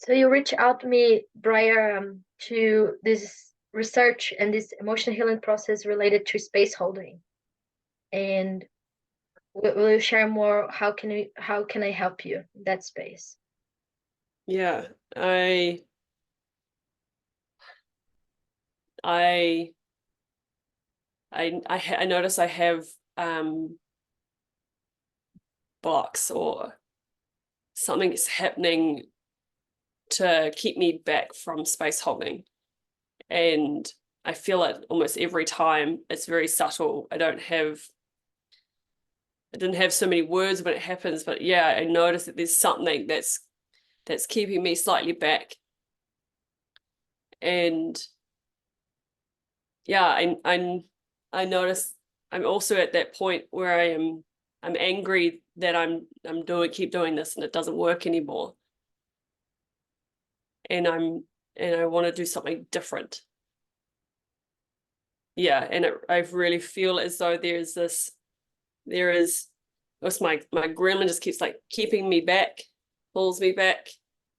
So you reach out to me, Briar, to this research and this emotional healing process related to space holding. And will you share more? How can I help you in that space? Yeah, I I notice I have blocks or something is happening to keep me back from space holding. And I feel it almost every time. It's very subtle. I didn't have so many words when it happens, but yeah, I notice that there's something that's keeping me slightly back. And yeah, I notice I'm also at that point where I'm angry that I'm keep doing this and it doesn't work anymore. And I want to do something different. Yeah, and I really feel as though there is my gremlin just keeps like keeping me back, pulls me back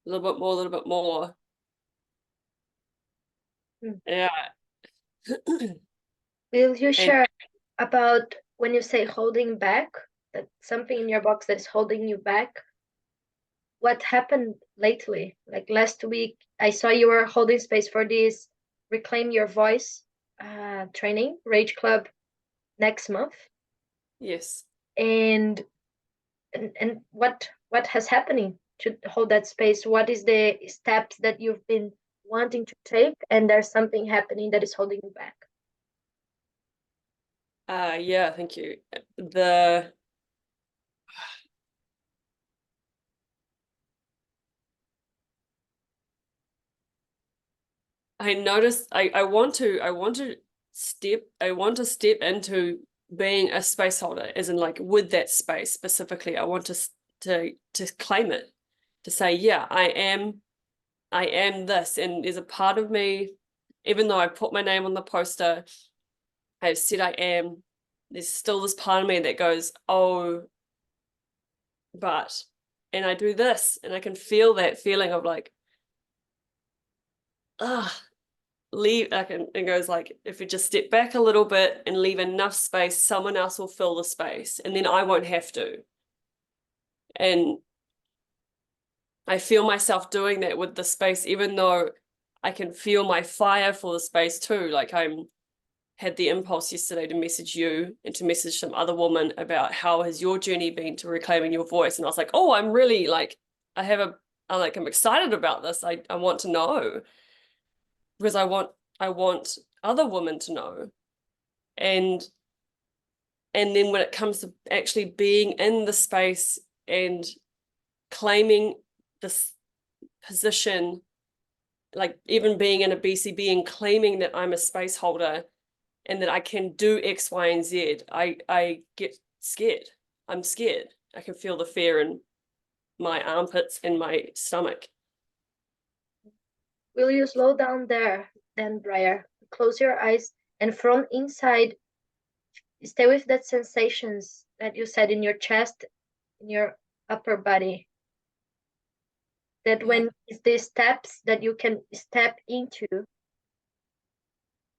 a little bit more. Hmm. Yeah. Will you And share about when you say holding back, that something in your box that is holding you back? What happened lately? Like last week, I saw you were holding space for this Reclaim Your Voice training, Rage Club, next month. yes. And what has happening to hold that space? What is the steps that you've been wanting to take, and there's something happening that is holding you back? Yeah, thank you. The I noticed I want to step into being a space holder, as in like with that space specifically. I want to claim it, to say, yeah, I am this. And there's a part of me, even though I put my name on the poster, I've said I am, there's still this part of me that goes, oh, but, and I do this, and I can feel that feeling of like, ah, leave. I can, it goes like, if we just step back a little bit and leave enough space, someone else will fill the space, and then I won't have to. And I feel myself doing that with the space, even though I can feel my fire for the space too. Like I'm had the impulse yesterday to message you and to message some other woman about how has your journey been to reclaiming your voice. And I was like, oh, I'm really like, I'm excited about this. I want to know because I want other women to know. And and then when it comes to actually being in the space and claiming this position, like even being in a BCB and claiming that I'm a space holder and that I can do X, Y, and Z, I get scared. I'm scared. I can feel the fear in my armpits and my stomach. Will you slow down there, then, Briar? Close your eyes, and from inside, stay with that sensations that you said in your chest, in your upper body. That Yeah. when it's the steps that you can step into,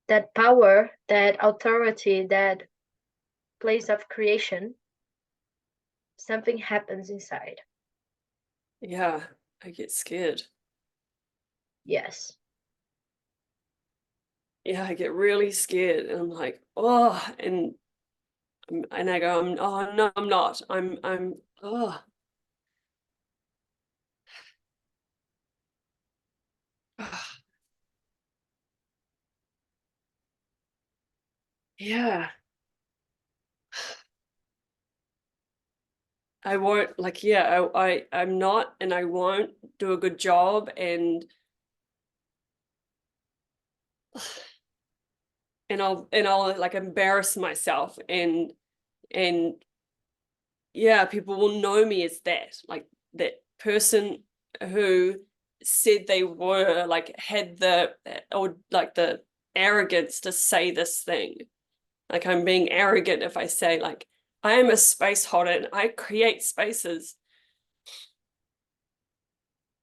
that power, that authority, that place of creation, something happens inside. Yeah, I get scared. Yes. Yeah, I get really scared and I'm like, oh, and I go, oh no, I'm not. Oh, yeah. I won't like, yeah, I'm not, and I won't do a good job, and I'll like embarrass myself, and yeah, people will know me as that, like that person who said they were like had the or like the arrogance to say this thing. Like I'm being arrogant if I say like I am a space holder and I create spaces.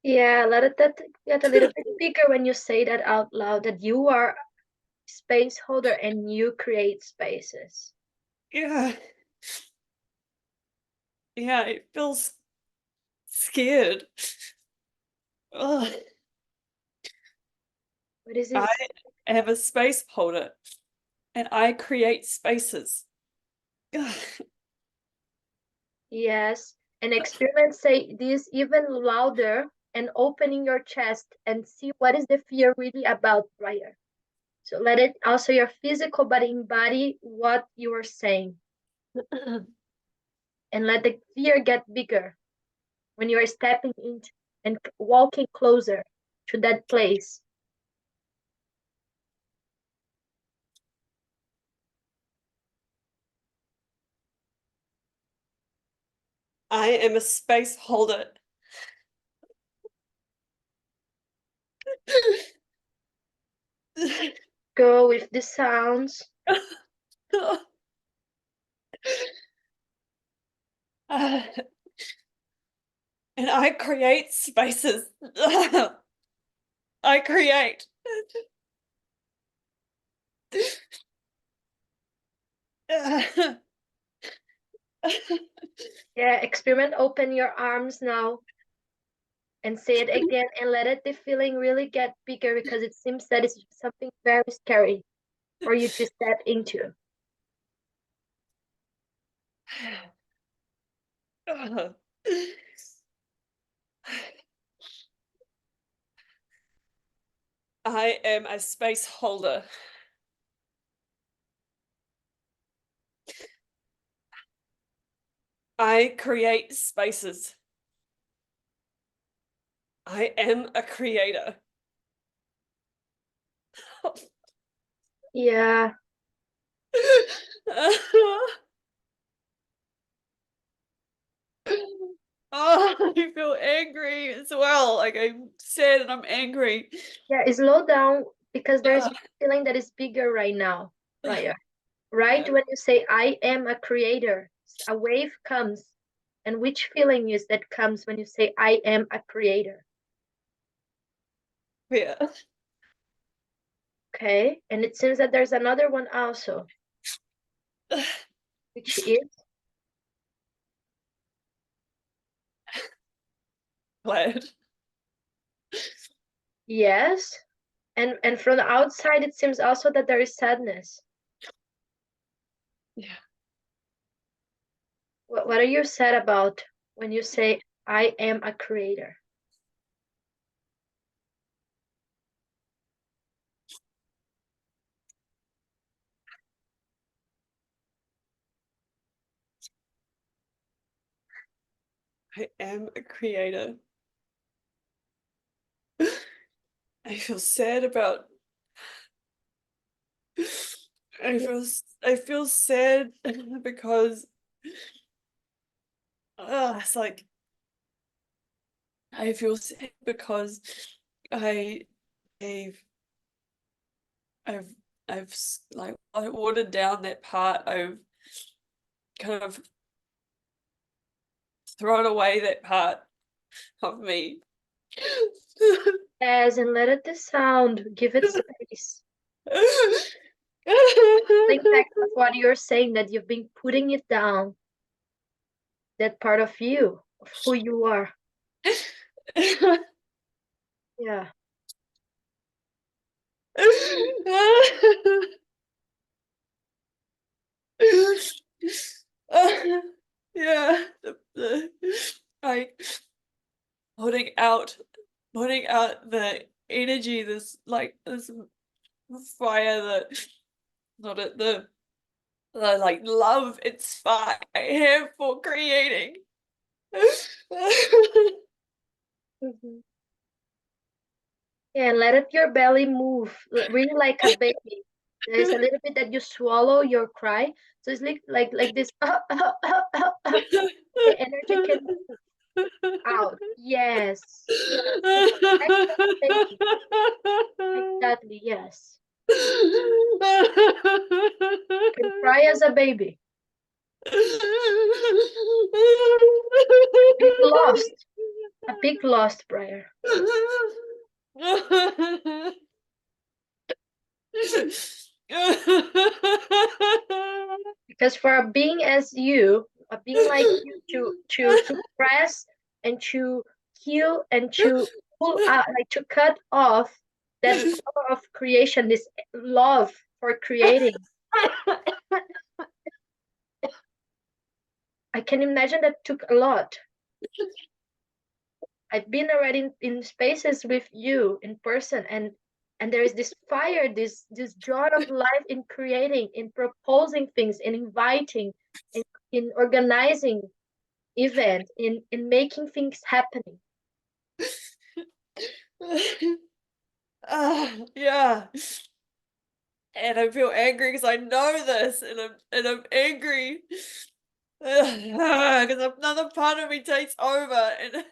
Yeah, let it that get a little bit bigger when you say that out loud, that you are space holder and you create spaces. Yeah. Yeah, it feels scared. Ugh. What is I it? am a space holder and I create spaces. Ugh. Yes. And experiment say this even louder and opening your chest and see what is the fear really about, Briar. So let it also your physical body embody what you are saying and let the fear get bigger when you are stepping into and walking closer to that place. I am a space holder. Go with the sounds. And I create spaces. I create. Yeah, experiment open your arms now and say it again and let it the feeling really get bigger because it seems that it's something very scary for you to step into. I am a space holder. I create spaces. I am a creator. Yeah, Oh, I feel angry as well. Like I'm sad and I'm angry. yeah, slow down because there's Uh, one feeling that is bigger right now, right? Right yeah, when you say I am a creator, a wave comes. And which feeling is that comes when you say I am a creator? yeah. Okay, and it seems that there's another one also, which is Glad. yes. And from the outside it seems also that there is sadness. Yeah. What are you sad about when you say I am a creator? I am a creator. I feel sad about I feel sad because it's like I feel sad because I I've I've like I watered down that part. I've kind of thrown away that part of me. Yes, and let it the sound, give it space. Think back of what you're saying that you've been putting it down, that part of you, of who you are. Yeah. Yeah, like putting out putting out the energy, this like this fire that not it the like love and spark I have for creating. Mhm. Yeah, and let it your belly move, really like a baby. There's a little bit that you swallow your cry, so it's like this. The energy can move out. Yes, yes. It's exactly like a baby. Exactly. Yes. You can cry as a baby. Big lost. A big lost, Briar. Because for a being as you, a being like you, to suppress and to heal and to pull out, like to cut off that power of creation, this love for creating, I can imagine that took a lot. I've been already in spaces with you in person, and there is this fire, this joy of life in creating, in proposing things, in inviting, in organizing events, in making things happening. Yeah. And I feel angry because I know this, and I'm angry because another part of me takes over and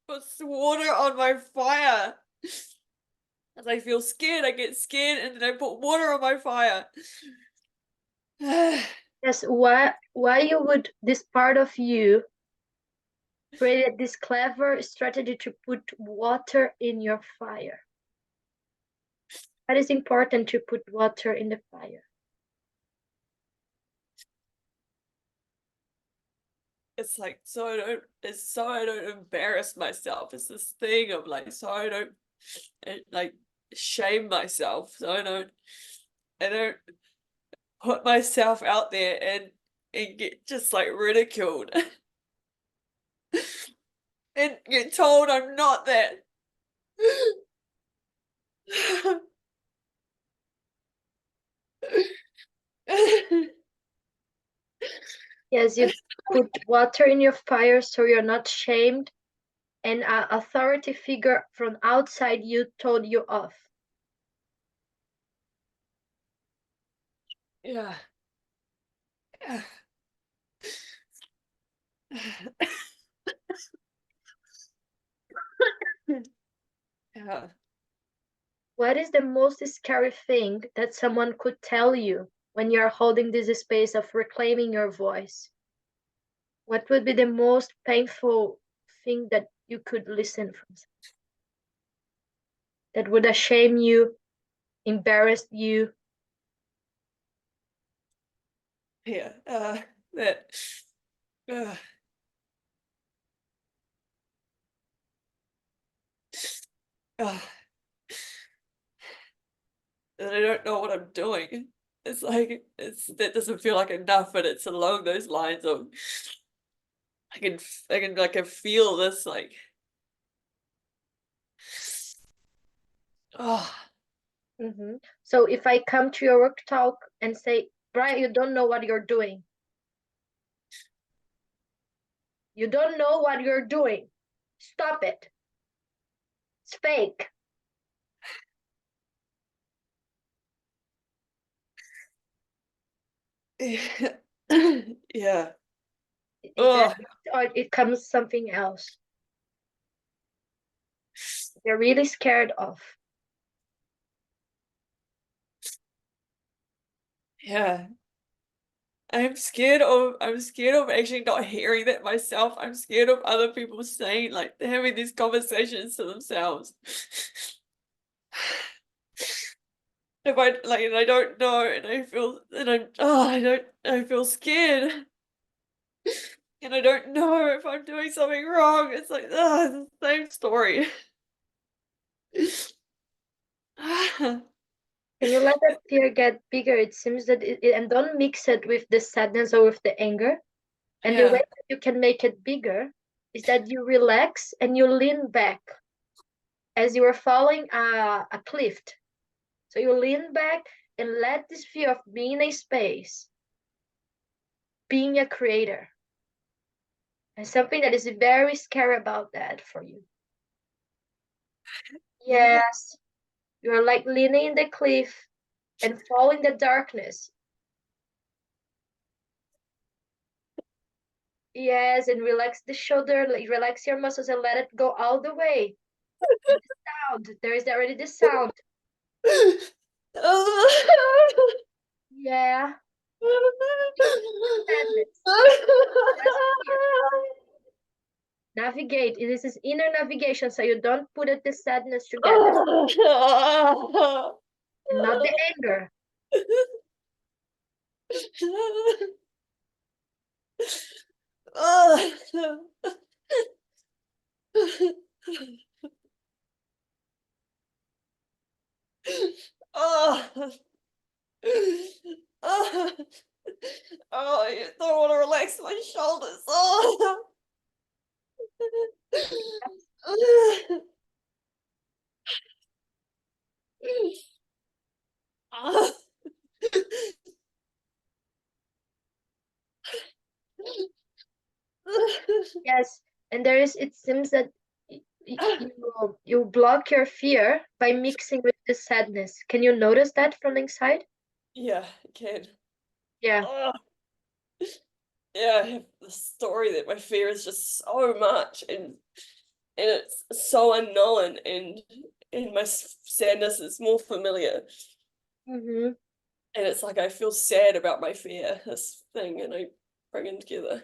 puts water on my fire. As I feel scared, I get scared, and then I put water on my fire. Yes, why you would this part of you created this clever strategy to put water in your fire? That is important to put water in the fire. It's like so I don't embarrass myself. It's this thing of like so I don't like shame myself. So I don't put myself out there and get just like ridiculed and get told I'm not that. Yes, you put water in your fire so you're not shamed, and an authority figure from outside you told you off. Yeah. Yeah. What is the most scary thing that someone could tell you when you're holding this space of reclaiming your voice? What would be the most painful thing that you could listen from that would shame you, embarrass you? Yeah. That uh, uh, that I don't know what I'm doing. It's like that doesn't feel like enough, but it's along those lines of I can feel this like oh So if I come to your work talk and say, Brian, you don't know what you're doing. You don't know what you're doing. Stop it. It's fake. yeah. That, Oh or it comes something else. They're really scared of. yeah. I'm scared of actually not hearing that myself. I'm scared of other people saying like having these conversations to themselves. If I like and I don't know and I feel and I feel scared and I don't know if I'm doing something wrong. It's like it's the same story. Can you let that fear get bigger? It seems that and don't mix it with the sadness or with the anger. And the way Yeah. that you can make it bigger is that you relax and you lean back as you are falling a cliff. So you lean back and let this fear of being in a space, being a creator, and something that is very scary about that for you. Yeah. Yes, you're like leaning in the cliff and fall in the darkness. Yes, and relax the shoulder, like relax your muscles and let it go all the way. And the sound, there is already the sound. Yeah, sadness, just fear. Navigate. This is inner navigation, so you don't put it the sadness together, and not the anger. Oh, oh, I don't want to relax my shoulders. Oh. Yes, and there is. It seems that you block your fear by mixing with the sadness. Can you notice that from inside? Yeah, I can. Yeah. Oh, yeah, I have the story that my fear is just so much, and it's so unknown, and my sadness is more familiar. Mm-hmm. And it's like I feel sad about my fear, this thing, and I bring them together.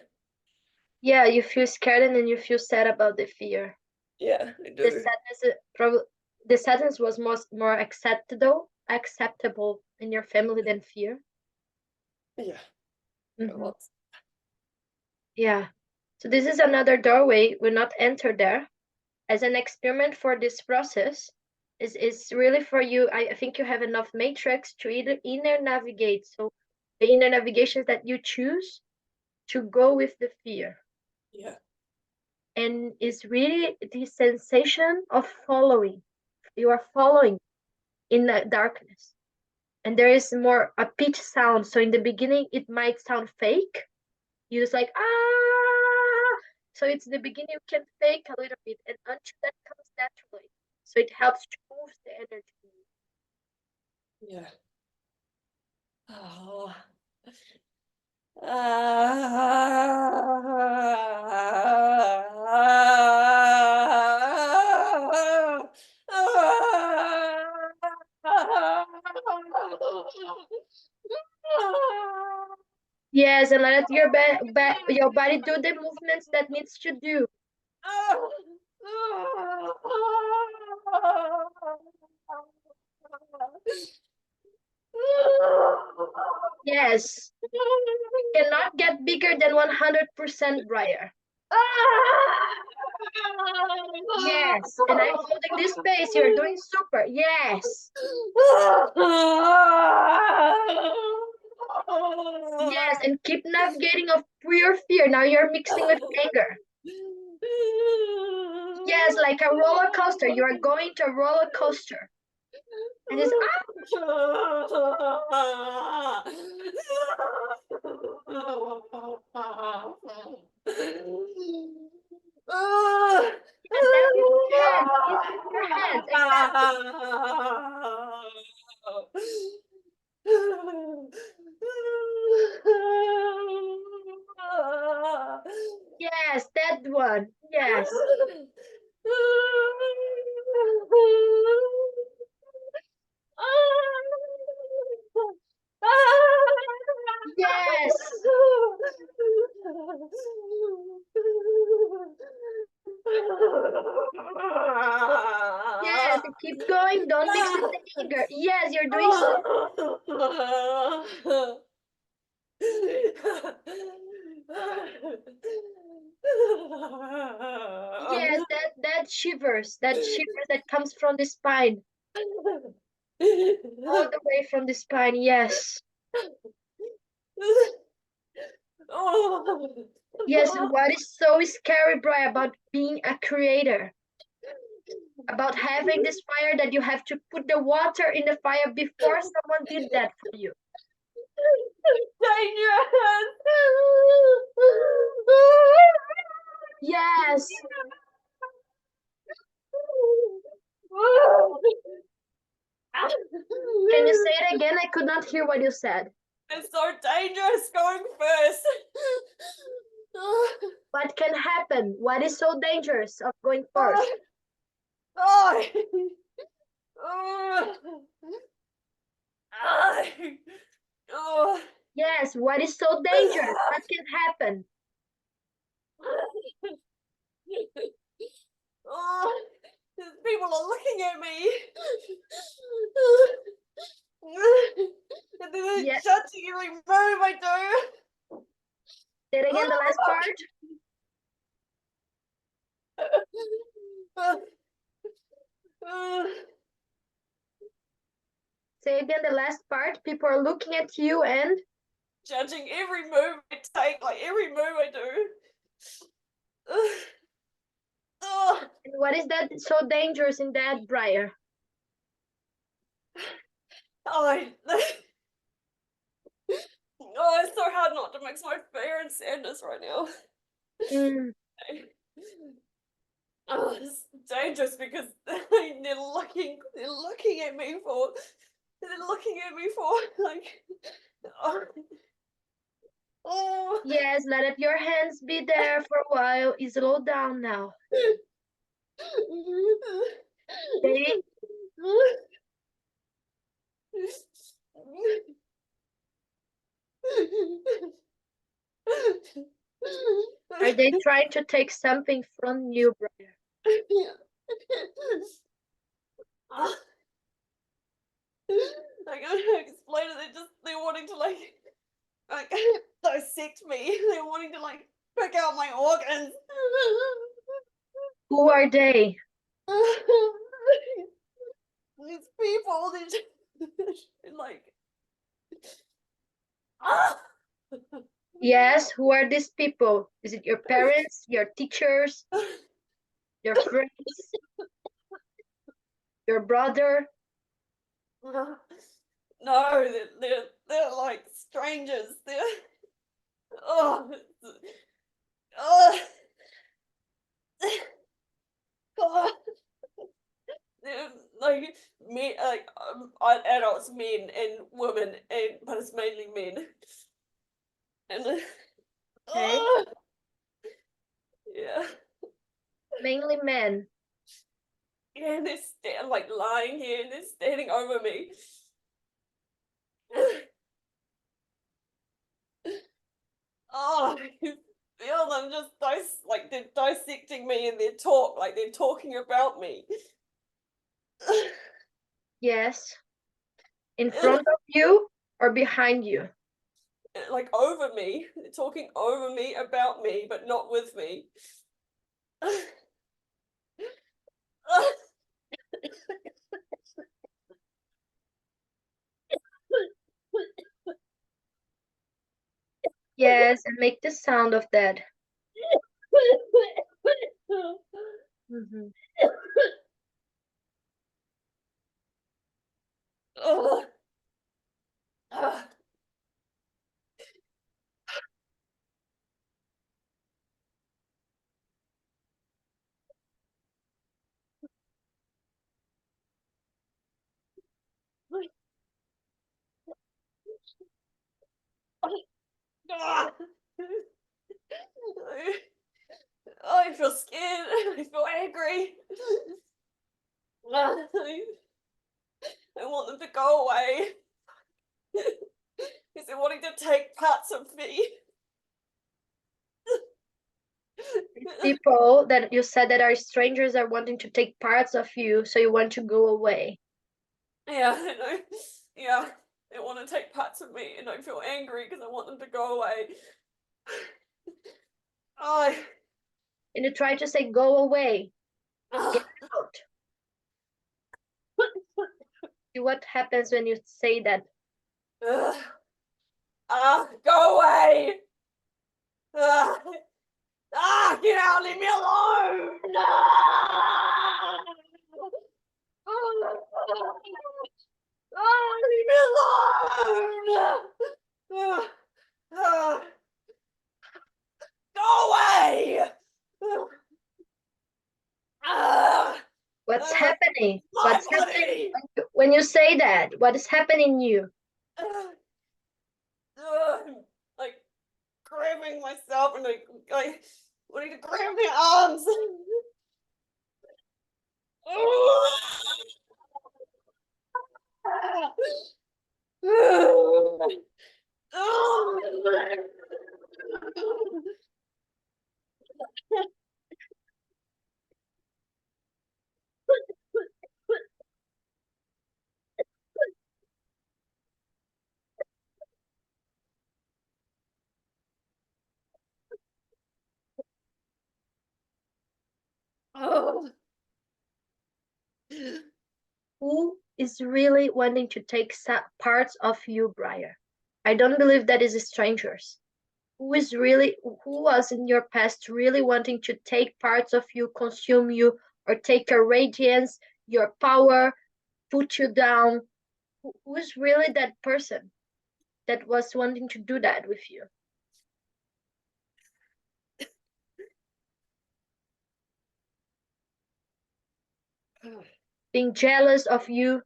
Yeah, you feel scared and then you feel sad about the fear. Yeah, I The do. sadness, probably the sadness was more acceptable in your family than fear. Yeah, it Mm-hmm. was. Yeah. So this is another doorway. We'll not enter there as an experiment for this process. Is really for you. I think you have enough matrix to either inner navigate. So the inner navigation is that you choose to go with the fear. Yeah, And it's really the sensation of following. You are following in the darkness. And there is more a pitch sound. So in the beginning, it might sound fake. You just like, ah. So it's the beginning, you can fake a little bit, and until that comes naturally. So it helps to move the energy. yeah. Oh. Ah. Yes, and let your body do the movements that needs to do. Yes, cannot get bigger than 100% brighter. Yes, and I'm holding this space. You're doing super. Yes. Yes, and keep navigating of pure fear. Now you're mixing with anger. Yes, like a roller coaster. You are going to a roller coaster. And it's yes, that is your hands. Ease with your hands. Exactly. Yes, that one. Yes. Yes. Yes, and keep going. Don't mix with the anger. Yes, you're doing yes, that shivers that comes from the spine. All the way from the spine. Yes. Yes, what is so scary, Brian, about being a creator? About having this fire that you have to put the water in the fire before someone did that for you. Dangerous. Yes. Can you say it again? I could not hear what you said. It's so dangerous going first. What can happen? What is so dangerous of going first? Oh. Oh. Yes, what is so dangerous? What can happen? Oh, people are looking at me. And then they're Yeah. judging every move I do. Say it again, the last part. Say again the last part. People are looking at you and Judging every move I take, like every move I do. what is that so dangerous in that, Briar? Oh, oh, it's so hard not to mix my fear and sadness right now. Mm. Oh, it's dangerous because they're looking at me for, like, oh, oh. Yes, let your hands be there for a while. Slow down now. They are they trying to take something from you, Briar? I gotta explain it. They're wanting to like dissect me. They're wanting to like pick out my organs. Who are they? These people, they're like, Yes, who are these people? Is it your parents, your teachers, your friends, your brother? no, they're like strangers. They're oh, oh, God. They're like me, like adults, men and women, and but it's mainly men. And Okay, oh, yeah, mainly men. yeah, and like lying here, and they're standing over me. Oh, you feel them just like they're dissecting me, and they're talking about me. Yes, in front of you or behind you? Like over me, they're talking over me about me, but not with me. Yes, and make the sound of that. Mhm. Oh, I feel scared. I feel angry. I want them to go away. Because they're wanting to take parts of me. People that you said that are strangers are wanting to take parts of you, so you want to go away. Yeah, I know. Yeah, they want to take parts of me, and I feel angry because I want them to go away. Oh, And you try to say, go away, get ah, out. See what happens when you say that. go away. Ah, get out, leave me alone. Ah, leave me alone. Ah, go away. Ah, What's happening? my What's happening body. when you say that? What is happening in you? Like grabbing myself and like wanting to grab my arms. is really wanting to take parts of you, Briar. I don't believe that is strangers. Who was in your past really wanting to take parts of you, consume you, or take your radiance, your power, put you down? Who is really that person that was wanting to do that with you? Being jealous of you.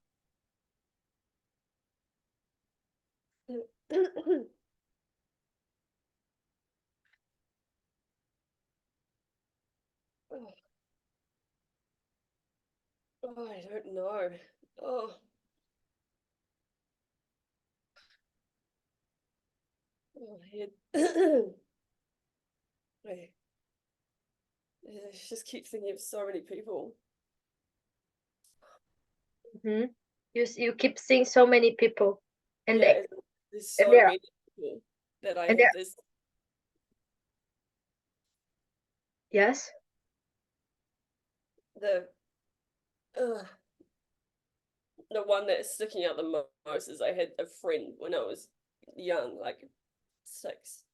Oh, I don't know. Oh, oh my head. I just keep thinking of so many people. Hmm. You keep seeing so many people, and Yeah, they and there's and so they're many people that I and have they're this yes. the uh, the one that's sticking out the most is I had a friend when I was young, like 6.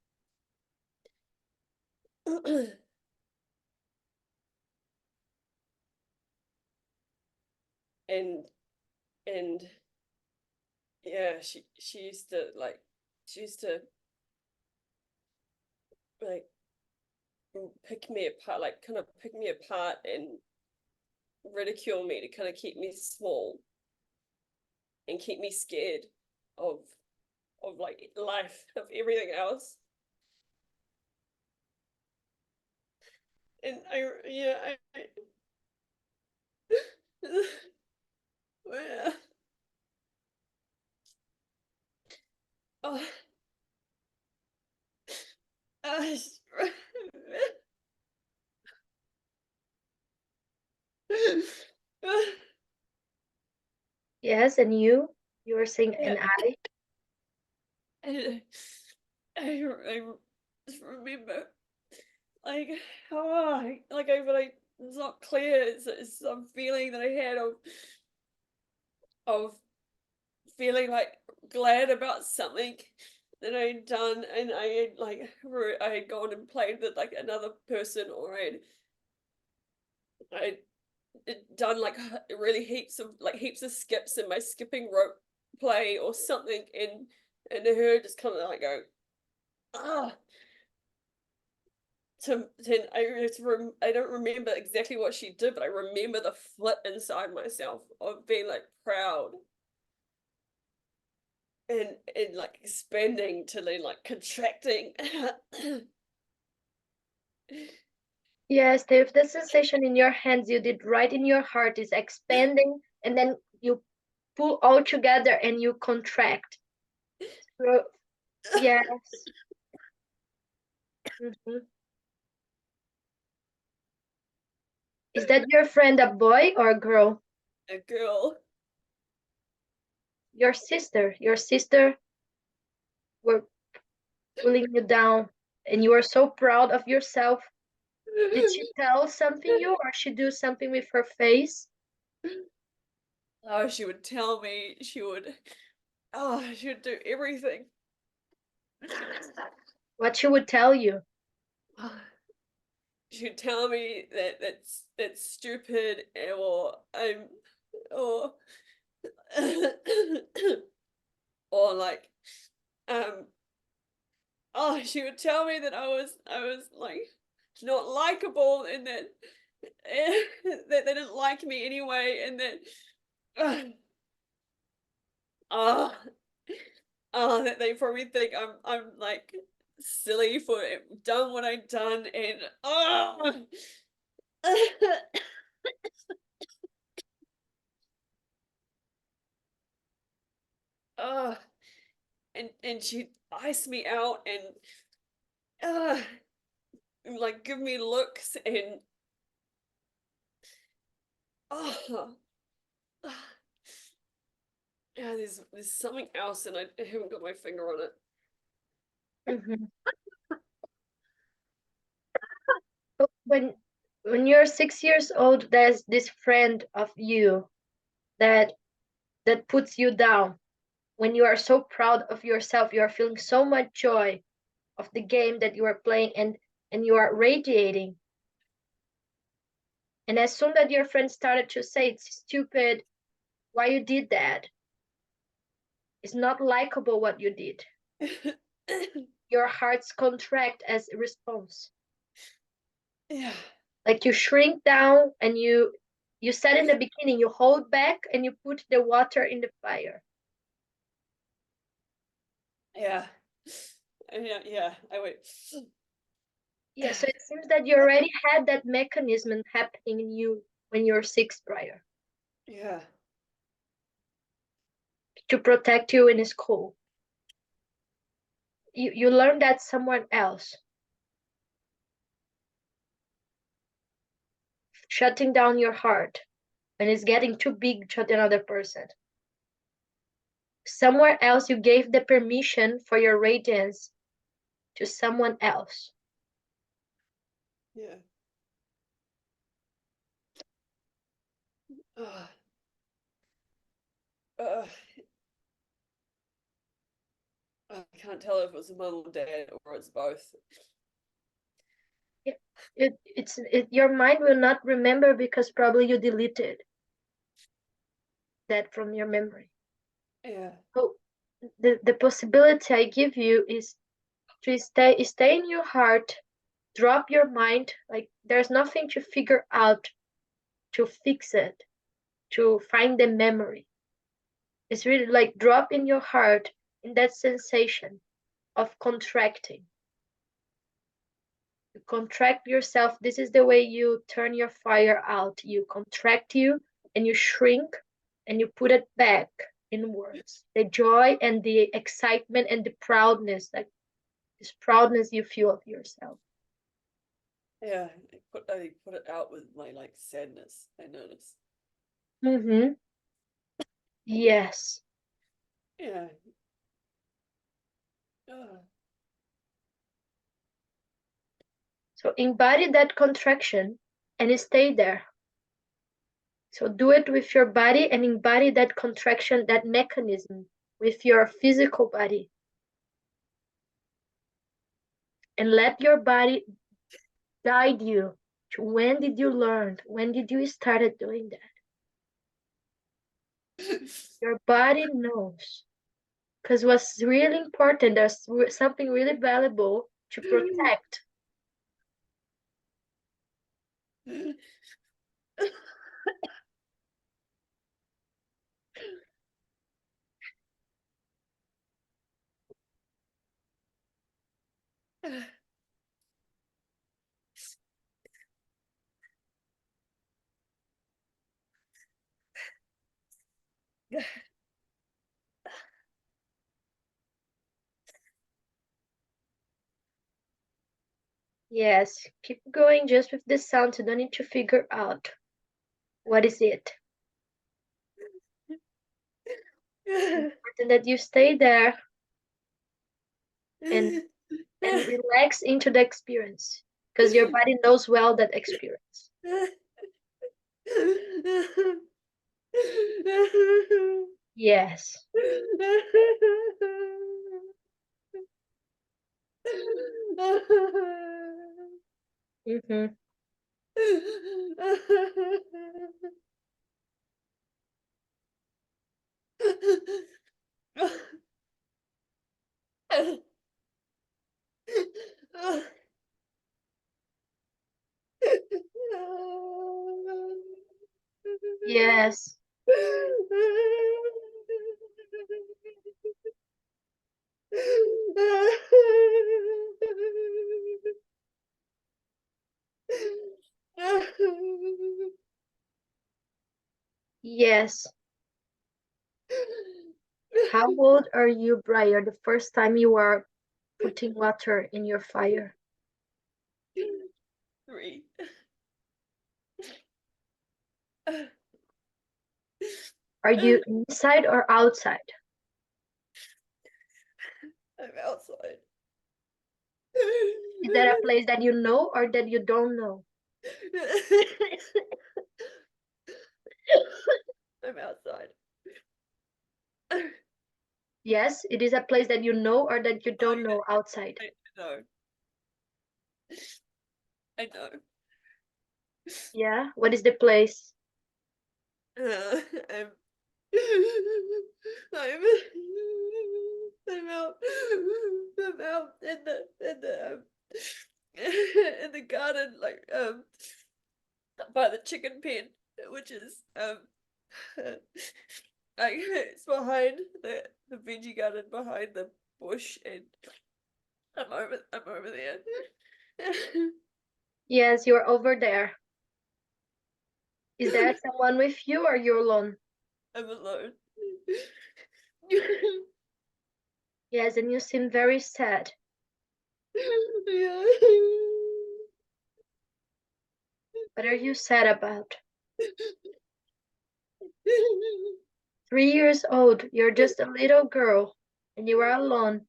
and and yeah, she used to like pick me apart, like kind of pick me apart and ridicule me to kind of keep me small and keep me scared of like life, of everything else. And I yeah well, oh, I Yes, and you were saying, yeah, and I. I, I just remember like like I but I it's not clear. It's some feeling that I had of feeling like glad about something that I had done, and I had like I had gone and played with like another person, or I'd done like really heaps of skips in my skipping rope play or something, and her just kind of like go ah I don't remember exactly what she did, but I remember the flip inside myself of being like proud and like expanding to then like contracting. Yes, Dave, the sensation in your hands you did right in your heart is expanding, and then you pull all together and you contract. So, yes. Mhm. Is that your friend a boy or a girl? A girl. Your sister. Your sister were pulling you down, and you are so proud of yourself. Did she tell something you, or she do something with her face? Oh, she would tell me, she would do everything. What she would tell you? She would tell me that that's stupid, or or or like um she would tell me that I was like not likable, and that that they didn't like me anyway, and that uh, that they probably think I'm like silly for done what I've done, and uh, and she'd ice me out uh and like give me looks, and oh yeah, there's something else, and I haven't got my finger on it. Mhm. But when you're 6 years old, there's this friend of you that that puts you down. When you are so proud of yourself, you are feeling so much joy of the game that you are playing, and you are radiating. And as soon that your friends started to say it's stupid, why you did that, it's not likable what you did, your hearts contract as a response. Yeah. Like you shrink down, and you said in the beginning, you hold back and you put the water in the fire. Yeah. Yeah. I went. Yeah, so it seems that you already had that mechanism happening in you when you're six prior, Yeah. to protect you in school. You learned that somewhere else. Shutting down your heart when it's getting too big to another person. Somewhere else you gave the permission for your radiance to someone else. Yeah. Uh, uh, I can't tell if it was a mum or dad or it's both. Your mind will not remember because probably you deleted that from your memory. Yeah. So the possibility I give you is to stay in your heart, drop your mind. Like there's nothing to figure out to fix it, to find the memory. It's really like drop in your heart in that sensation of contracting. You contract yourself. This is the way you turn your fire out. You contract you and you shrink and you put it back inwards. The joy and the excitement and the proudness, like this proudness you feel of yourself. Yeah. I put it out with my like sadness, I notice. Mm-hmm. Yes. Yeah. Uh, So embody that contraction and stay there. So do it with your body and embody that contraction, that mechanism with your physical body. And let your body guide you to when did you learn? When did you started doing that? Your body knows. Because what's really important, there's something really valuable to protect. Yes, keep going just with the sound. You don't need to figure out what is it. Important that you stay there and relax into the experience because your body knows well that experience. Yes. Mm-hmm. Yes. Yes. How old are you, Briar, the first time you were putting water in your fire? 3. Are you inside or outside? I'm outside. Is that a place that you know or that you don't know? I'm outside. Yes, it is a place that you know or that you Oh, don't know outside. I know. I know. Yeah, what is the place? I'm I'm I'm out in the garden, like by the chicken pen, which is like it's behind the veggie garden behind the bush, and I'm over there. Yes, you're over there. Is there someone with you or you're alone? I'm alone. Yes, and you seem very sad. Yeah. What are you sad about? 3 years old, you're just a little girl, and you are alone.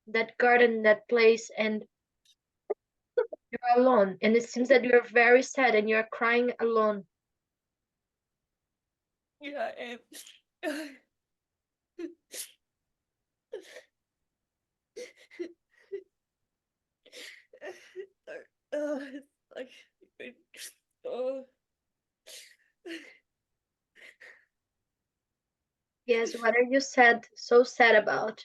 That garden, that place, and you're alone. And it seems that you're very sad and you're crying alone. Yeah, and it's like oh, Yes, what are you sad, so sad about?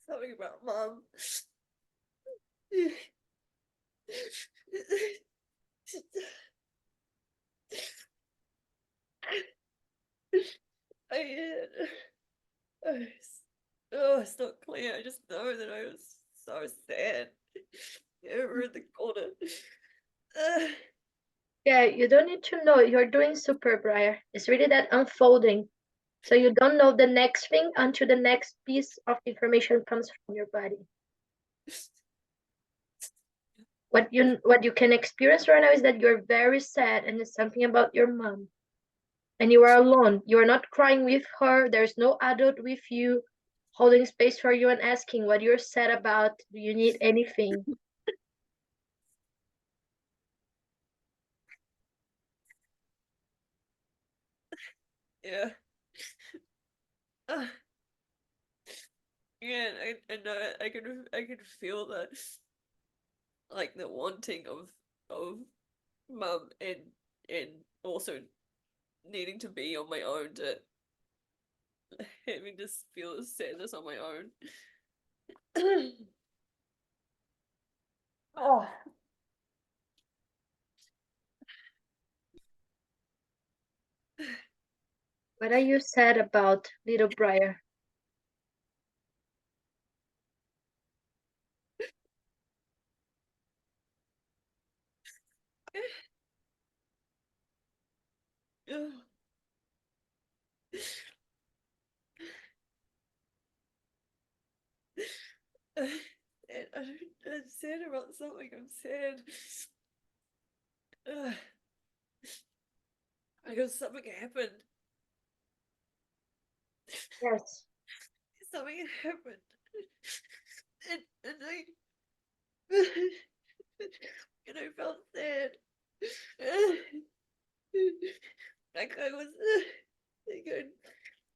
something about mom. I, oh, it's not clear. I just know that I was so sad. Over in the corner. Yeah, you don't need to know. You're doing super, Briar. It's really that unfolding. So you don't know the next thing until the next piece of information comes from your body. What you can experience right now is that you're very sad and it's something about your mom. And you are alone. You are not crying with her. There's no adult with you holding space for you and asking what you're sad about. Do you need anything? Yeah. Yeah, I know I can feel that, like the wanting of mum, and also needing to be on my own, to having to feel the sadness on my own. Oh. What are you sad about, little Briar? And I'm sad about something. I'm sad. Because something happened. Yes. Something happened. And and I felt sad. Like I was like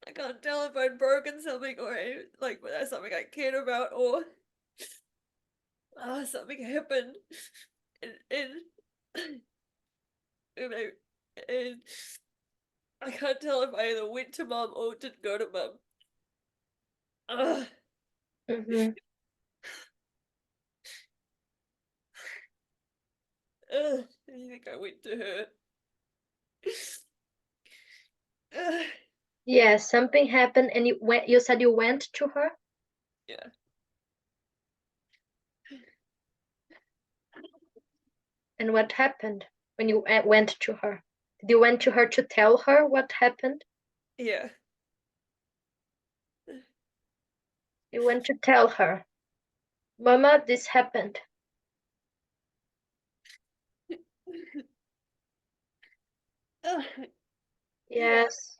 I can't tell if I'd broken something, or like that's something I cared about, or something happened, and and and I can't tell if I either went to mom or didn't go to mom. Uh, Mm-hmm. I think I went to her. Uh, Yes, something happened and you said you went to her? yeah, And what happened when you went to her? Did you went to her to tell her what happened? yeah, You went to tell her, Mama, this happened. uh, yeah. Yes.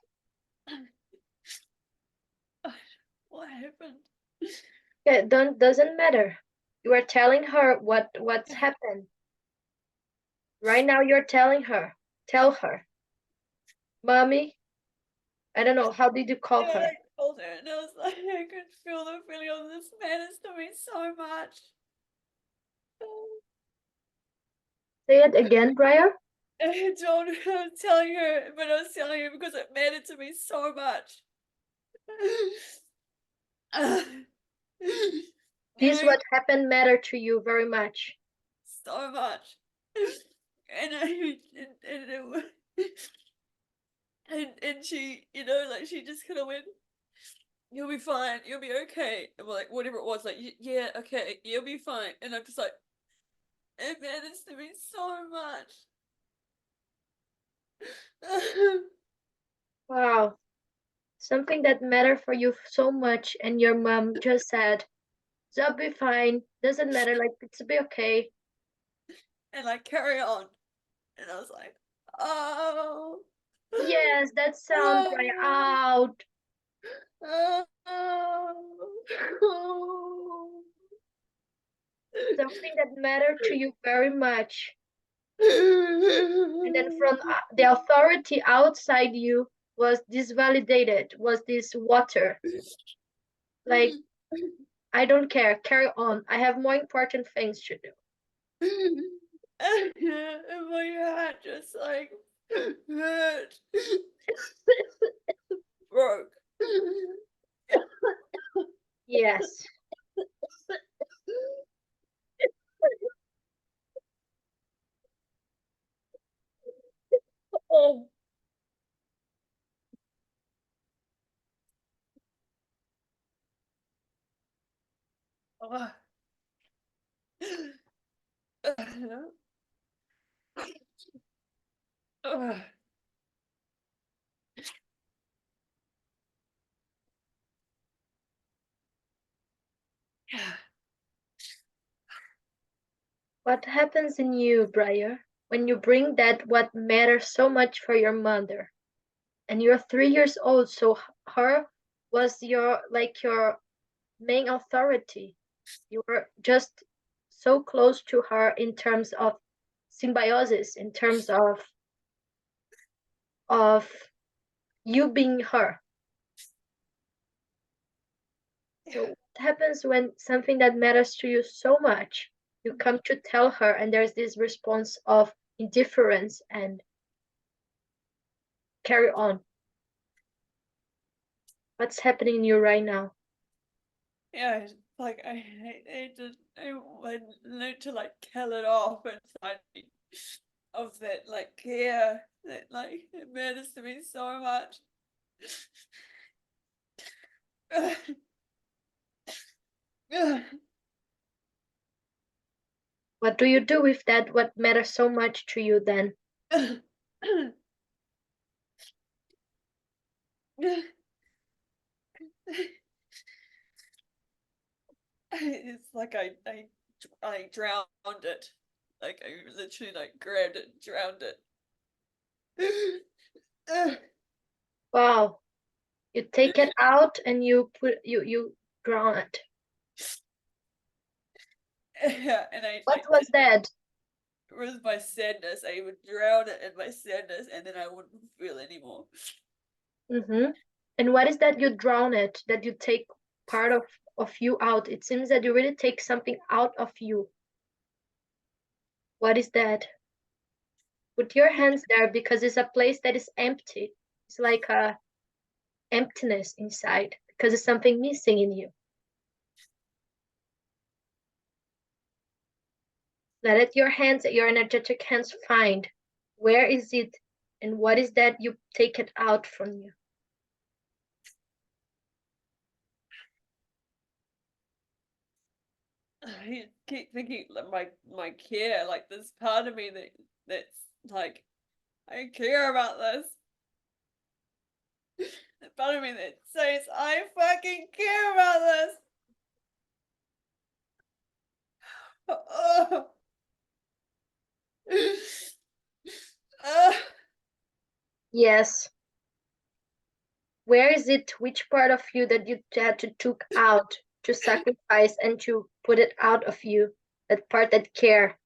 What happened? Yeah, don't doesn't matter. You are telling her what's happened. Right now you're telling her. Tell her. Mommy? I don't know. How did you call And her? I told her, and I was like, I could feel the feeling of this matters to me so much. Say it again, Briar. I told her, I was telling her, but I was telling her because it mattered to me so much. This And what happened matter to you very much. so much. And I and it was, and she, you know, like she just kind of went, "You'll be fine. You'll be okay." And we're like, whatever it was, like, yeah, okay, you'll be fine. And I'm just like, it matters to me so much. Wow. Something that matter for you so much, and your mom just said, "That'll be fine. Doesn't matter. Like it's be okay." And like carry on. And I was like, oh, Yes, that sound right oh, out. oh. Something that mattered to you very much. And then from the authority outside you was this validated, was this water. Like, I don't care, carry on. I have more important things to do. And my heart just like hurt, broke. Yes. Oh, oh. What happens in you, Briar, when you bring that what matters so much for your mother? And you're 3 years old, so her was your like your main authority. You were just so close to her in terms of symbiosis, in terms of you being her. So what happens when something that matters to you so much, you come to tell her and there's this response of indifference and carry on. What's happening in you right now? Yeah, like I would learn to like kill it off inside me of that like care that like it matters to me so much. What do you do with that what matters so much to you then? It's like I drowned it. Like I literally like grabbed it, and drowned it. Wow. You take it out and you drown it. Yeah, and I What like was did it that? with my sadness. I would drown it in my sadness, and then I wouldn't feel anymore. Mm-hmm. And what is that you drown it, that you take part of you out? It seems that you really take something out of you. What is that? Put your hands there because it's a place that is empty. It's like a emptiness inside because there's something missing in you. Let your hands, your energetic hands find where is it and what is that you take it out from you. I keep thinking that my care, like this part of me that's like I care about this. The part of me that says I fucking care about this. Oh. Yes. Where is it? Which part of you that you had to took out to sacrifice and to put it out of you? That part that care.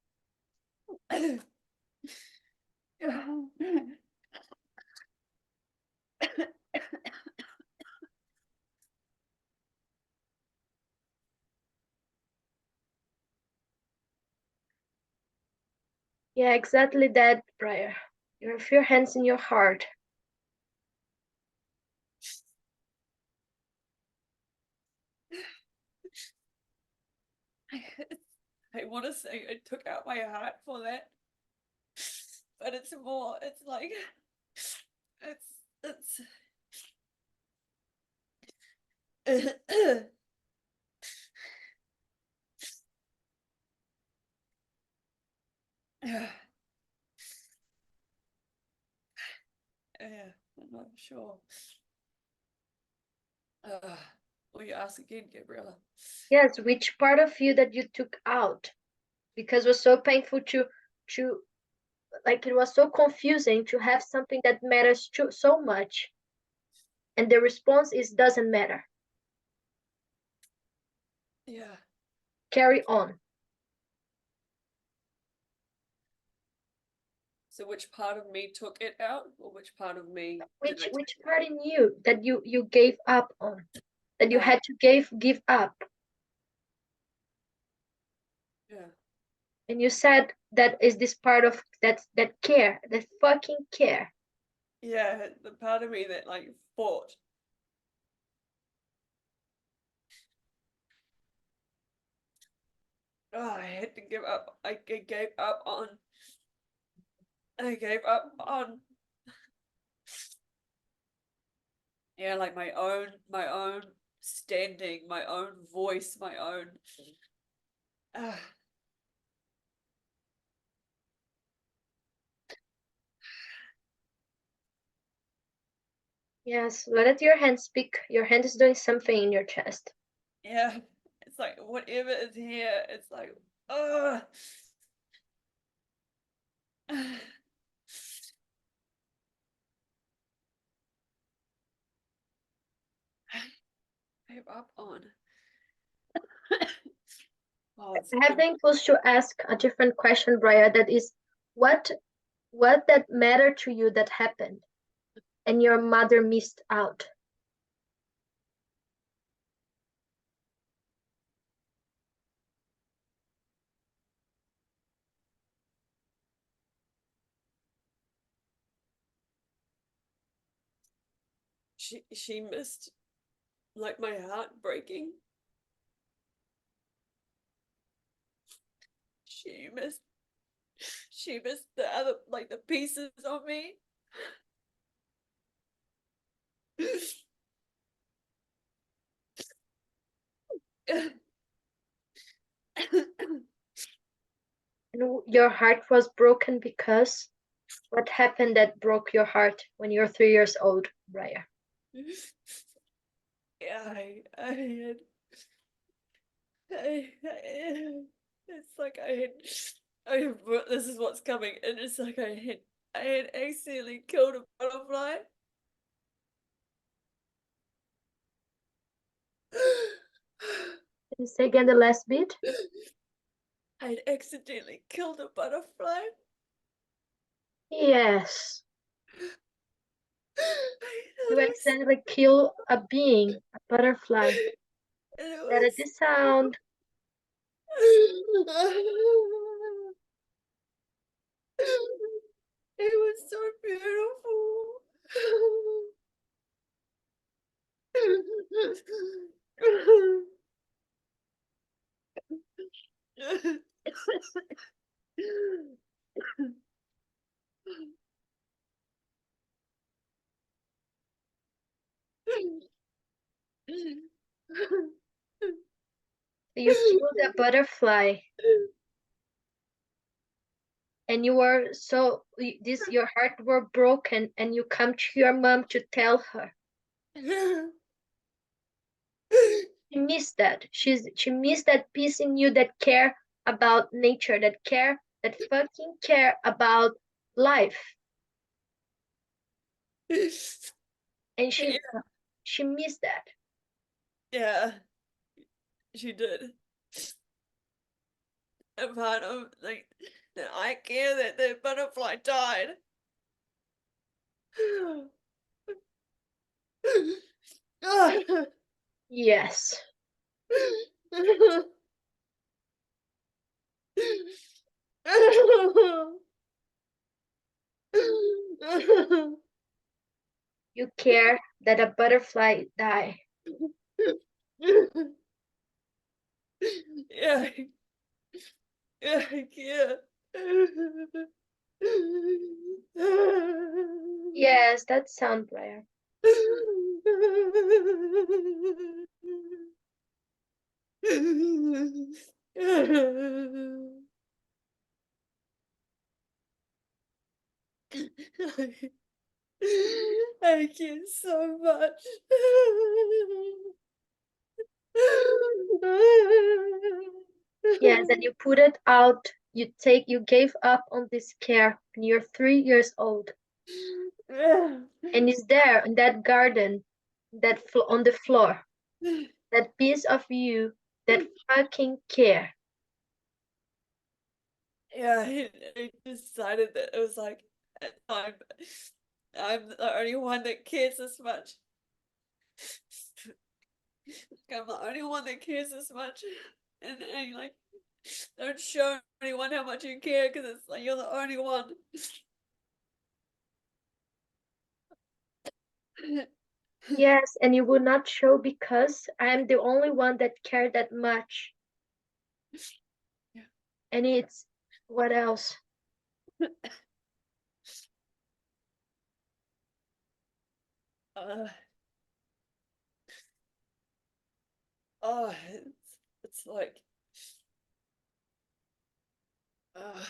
Yeah, exactly that, Briar. You have your hands in your heart. I want to say I took out my heart for that, but it's more. It's like it's. Yeah, I'm not sure. Will you ask again, Gabriela? Yes, which part of you that you took out? Because it was so painful to like it was so confusing to have something that matters so much, and the response is doesn't matter. Yeah. Carry on. So which part of me took it out, or which part of me did I Which take part in you that you gave up on, that you out? had to give up? Yeah. And you said that is this part of that care, that fucking care. Yeah, the part of me that like fought. Oh, I had to give up. I gave up on. I gave up on. Yeah, like my own standing, my own voice, my own. Uh, Yes, let your hand speak. Your hand is doing something in your chest. yeah, it's like whatever is here. It's like, uh gave up on. Oh, it's I have the impulse to ask a different question, Brian, that is what what that mattered to you that happened and your mother missed out. she missed like my heart breaking. She missed she missed the other like the pieces of me. And your heart was broken because what happened that broke your heart when you're 3 years old, Brian? Yeah, I had it's like this is what's coming, and it's like I had accidentally killed a butterfly. Can you say again the last bit? I had accidentally killed a butterfly. Yes. I You thought I accidentally kill a being, a butterfly. and it That is was the sound. it was so beautiful. You killed a butterfly and you were so this your heart were broken and you come to your mom to tell her. She missed that. She missed that piece in you that care about nature, that fucking care about life. And she missed that. Yeah, she did. A part of like that I care that the butterfly died. Yes. You care that a butterfly die. Yeah, yeah, I can't. Yes, that sound Briar. I can't so much. Yes, and you put it out. You gave up on this care, and you're 3 years old, and it's there in that garden, on the floor, that piece of you, that fucking care. Yeah, I decided that it was like I'm the only one that cares this much. I'm the only one that cares this much, and like don't show anyone how much you care because it's like you're the only one. Yes, and you will not show because I am the only one that care that much. Yeah. And it's what else? Uh, oh, it's like uh,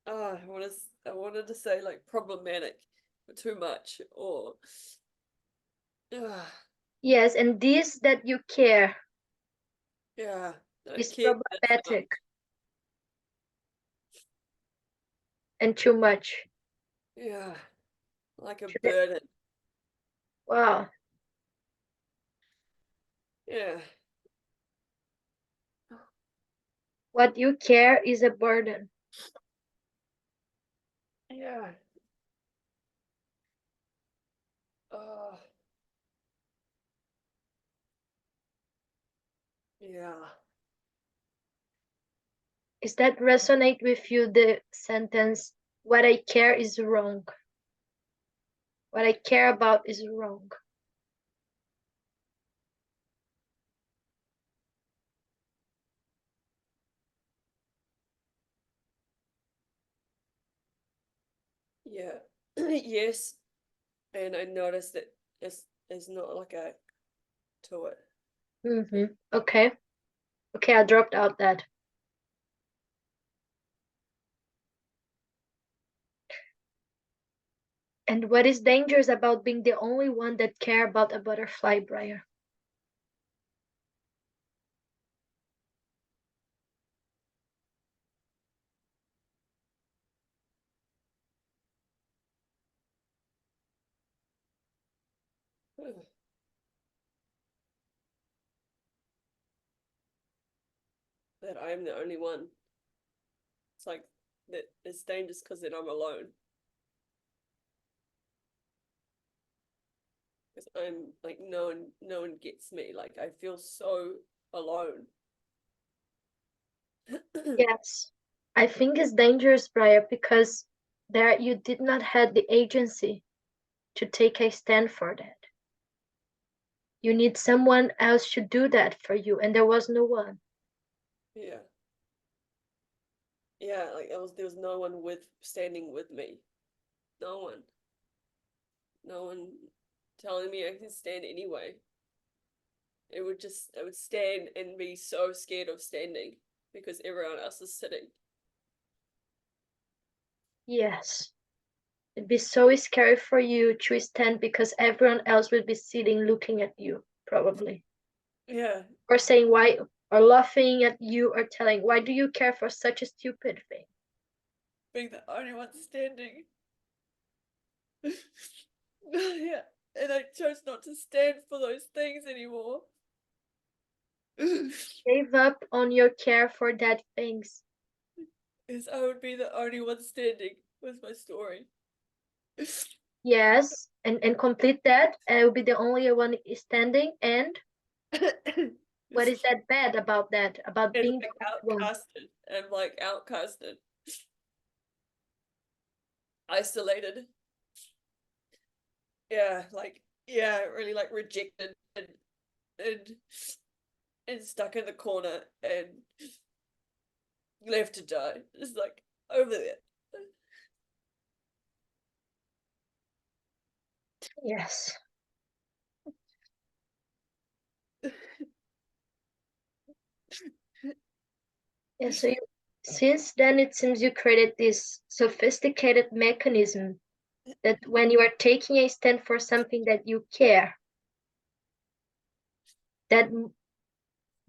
I wanted to say like problematic, but too much or uh, Yes, and this that you care yeah, I is care this much. problematic and too much. Yeah, like a Should it- burden. Wow. Yeah, What you care is a burden. yeah. Oh, yeah. Is that resonate with you the sentence, what I care is wrong? What I care about is wrong. Yeah. Yes. And I noticed that it's not like a to it. Mm-hmm. Okay. Okay, I dropped out that. And what is dangerous about being the only one that care about a butterfly, Briar? That I'm the only one. It's like that it's dangerous because then I'm alone. Because I'm like no one gets me. Like I feel so alone. Yes. I think it's dangerous, Briar, because there you did not have the agency to take a stand for that. You need someone else to do that for you, and there was no one. Yeah. Yeah, like there was no one with standing with me. No one. No one telling me I can stand anyway. I would stand and be so scared of standing because everyone else is sitting. Yes. It'd be so scary for you to stand because everyone else will be sitting looking at you, probably. Yeah. Or saying why, or laughing at you, or telling, why do you care for such a stupid thing? Being the only one standing. Yeah. And I chose not to stand for those things anymore. Gave up on your care for that things. Because I would be the only one standing was my story. Yes, and complete that, and I will be the only one standing. And what is that bad about that? About And being the like only one? outcasted and like outcasted, isolated. Yeah, like yeah, really like rejected and and stuck in the corner and left to die. Just like over there. Yes. Yeah, so since then it seems you created this sophisticated mechanism that when you are taking a stand for something that you care, that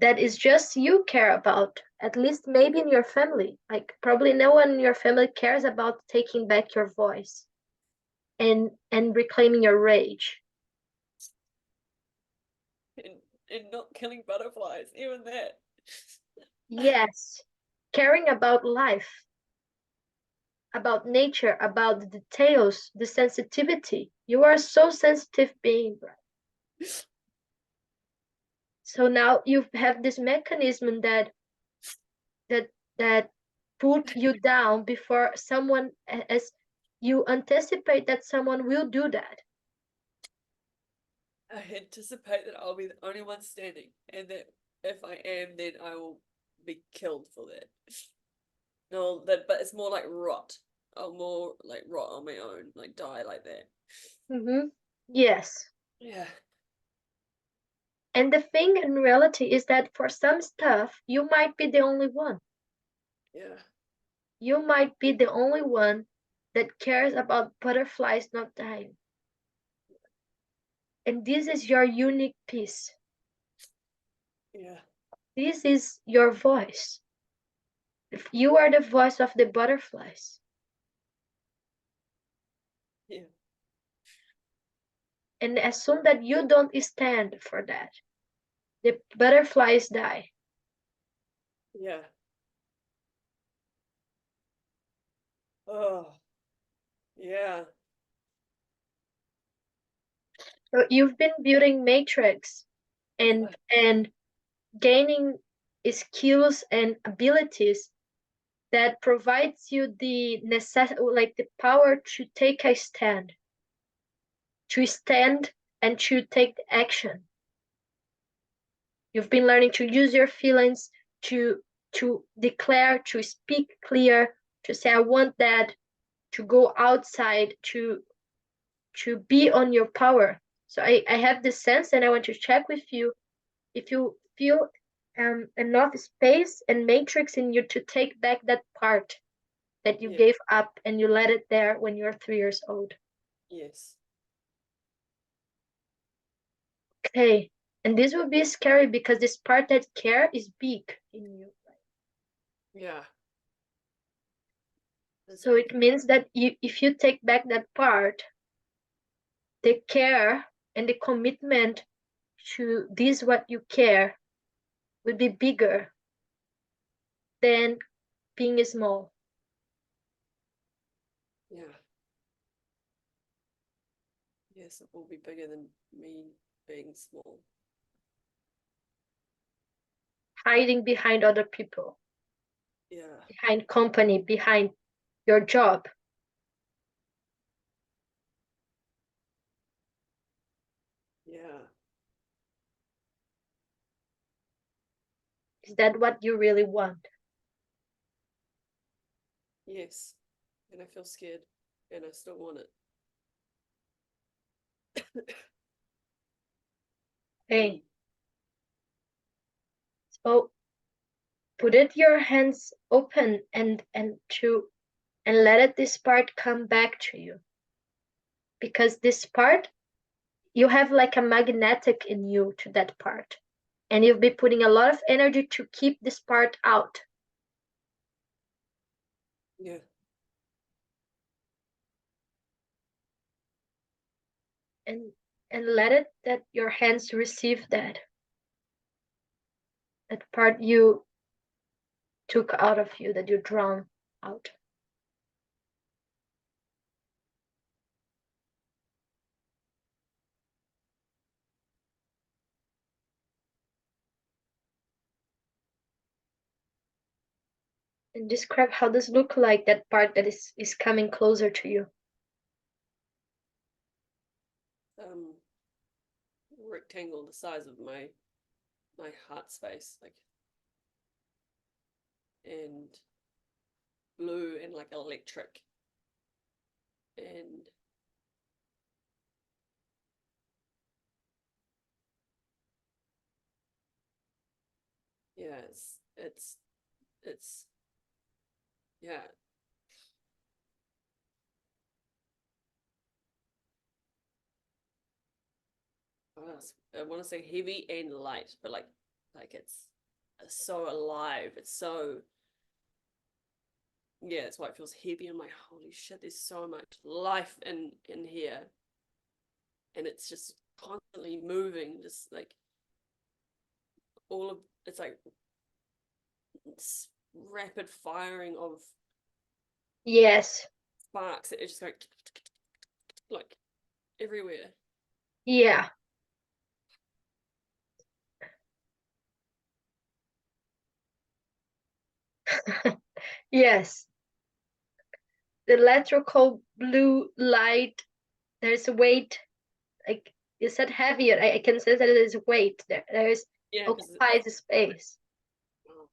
that is just you care about, at least maybe in your family. Like probably no one in your family cares about taking back your voice and reclaiming your rage. and, and not killing butterflies, even that. Yes, caring about life, about nature, about the details, the sensitivity. You are so sensitive being, Brad. So now you have this mechanism that that put you down before someone, as you anticipate that someone will do that. I anticipate that I'll be the only one standing, and that if I am, then I will be killed for that. No, that but it's more like rot. I'll more like rot on my own, like die like that. Mm-hmm. Yes. Yeah, And the thing in reality is that for some stuff, you might be the only one. yeah, You might be the only one that cares about butterflies not dying. And this is your unique piece. yeah, This is your voice. If you are the voice of the butterflies. yeah, And as soon that you don't stand for that, the butterflies die. yeah. Oh, yeah, So you've been building matrix yeah, and gaining skills and abilities that provides you the like the power to take a stand, to stand and to take action. You've been learning to use your feelings to declare, to speak clear, to say I want that, to go outside, to be on your power. So I have this sense and I want to check with you if you feel enough space and matrix in you to take back that part that you yeah, gave up and you let it there when you're 3 years old. yes, Okay. And this will be scary because this part that care is big in you. yeah. It's So big. it means that if you take back that part, the care and the commitment to this what you care will be bigger than being small. Yeah, yes, it will be bigger than me being small. Hiding behind other people, Yeah, behind company, behind your job. yeah, Is that what you really want? yes. And I feel scared, and I still want it. Okay. So put it your hands open and let it this part come back to you. Because this part, you have like a magnetic in you to that part. And you've been putting a lot of energy to keep this part out. Yeah, And let it that your hands receive that part you took out of you, that you drawn out. And describe how does look like that part that is coming closer to you. Rectangle the size of my heart space, like, and blue and like electric, and yeah, it's yeah. I want to say heavy and light, but like it's so alive. It's so, yeah, that's why it feels heavy. I'm like, holy shit, there's so much life in here, and it's just constantly moving, just like all of it's like it's rapid firing of Yes. sparks. It just like everywhere. Yeah. Yes. The electrical blue light, there's a weight, like you said heavier. I can say that it is weight. There's Yeah, because occupies the space. oh,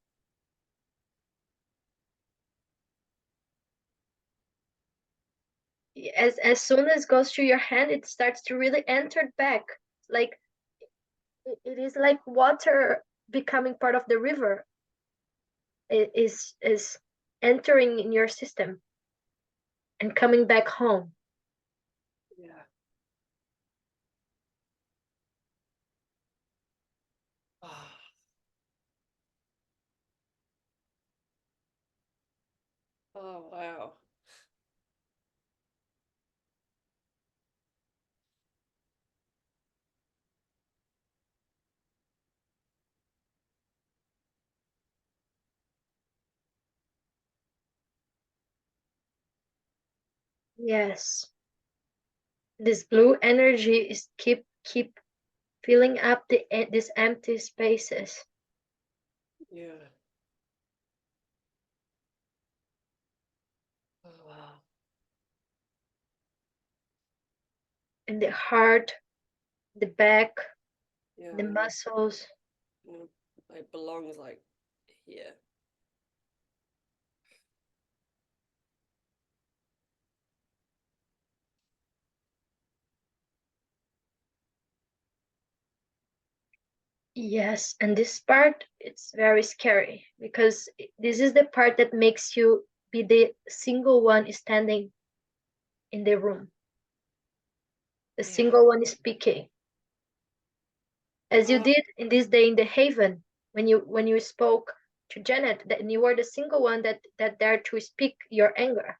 As soon as it goes through your hand, it starts to really enter back. Like it is like water becoming part of the river. It is entering in your system and coming back home. yeah. Oh, oh wow. Yes. This blue energy is keep filling up these empty spaces. Yeah. Oh wow. In the heart, the back, Yeah, the muscles. it belongs like here. Yes, and this part it's very scary because this is the part that makes you be the single one standing in the room, the Yeah. single one speaking, as you Oh, did in this day in the Haven when you spoke to Janet, that you were the single one that dared to speak your anger.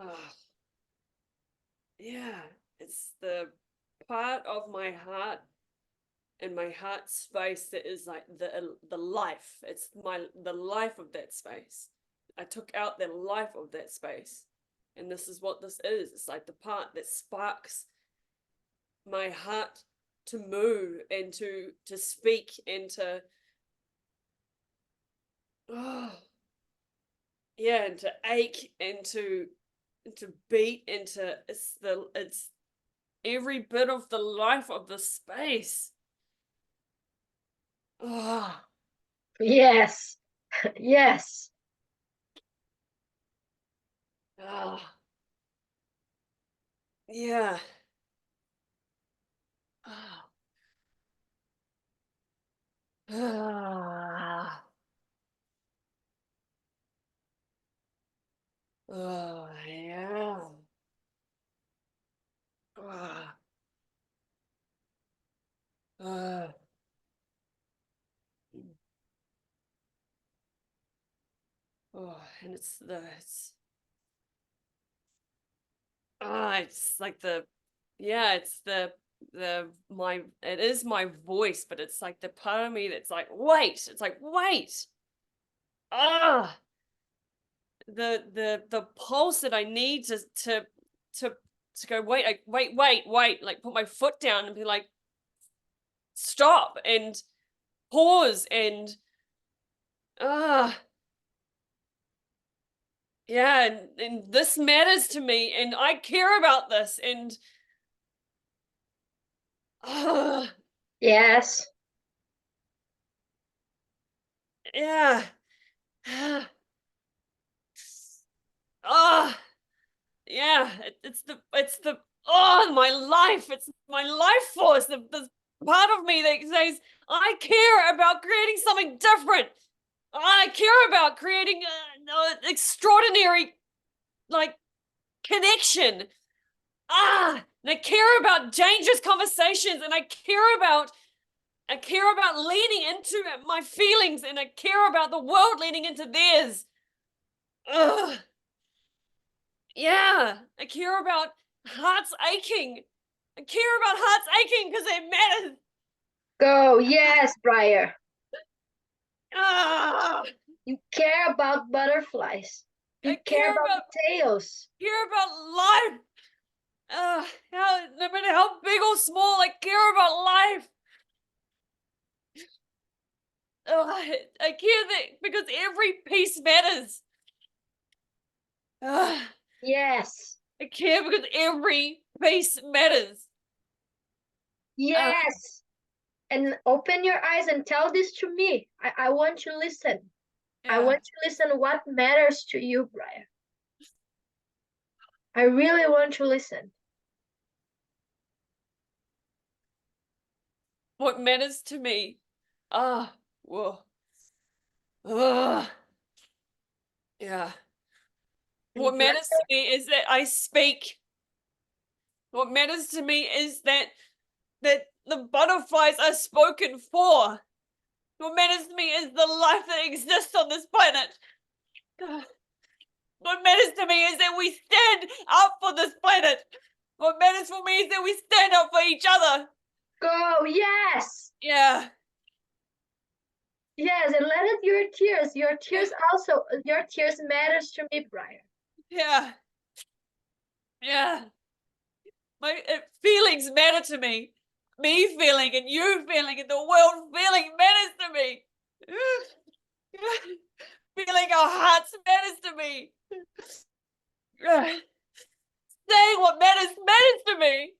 oh. Yeah. It's the part of my heart and my heart space that is like the life. It's the life of that space. I took out the life of that space. And this is what this is. It's like the part that sparks my heart to move and to speak and to oh yeah, and to ache and to beat and to it's every bit of the life of the space. Oh, Yes. Yes. oh yeah. Oh, ah, oh yeah. Ah, ah. Oh, and it's like yeah, it's the my it is my voice, but it's like the part of me that's like, wait, it's like, wait. Ah, the pulse that I need to to go, wait, wait, like put my foot down and be like, stop and pause and yeah, and this matters to me, and I care about this, and Yes. yeah. Ah, yeah, it's the my life. It's my life force. The part of me that says I care about creating something different. I care about creating an extraordinary like connection. And I care about dangerous conversations, and I care about leaning into my feelings, and I care about the world leaning into theirs. Ugh. Yeah, I care about hearts aching. I care about hearts aching because it matters. Go. Yes, Briar. Ah, You care about butterflies. I You care about the tails. care about life. No matter how big or small, I care about life. I care that because every piece matters. I Yes. care because every piece matters. Yes. And open your eyes and tell this to me. I want to listen. I Yeah. want to listen what matters to you, Brian. I really want to listen. What matters to me? Whoa. Ugh. Yeah. What And matters to me is that I speak. What matters to me is that the butterflies are spoken for. What matters to me is the life that exists on this planet. What matters to me is that we stand up for this planet. What matters for me is that we stand up for each other. go. Yes. Yeah. Yes, and let it your tears also, your tears matters to me, Brian. Yeah. Yeah. My feelings matter to me. Me feeling and you feeling and the world feeling matters to me. Feeling our hearts matters to me. Saying what matters to me.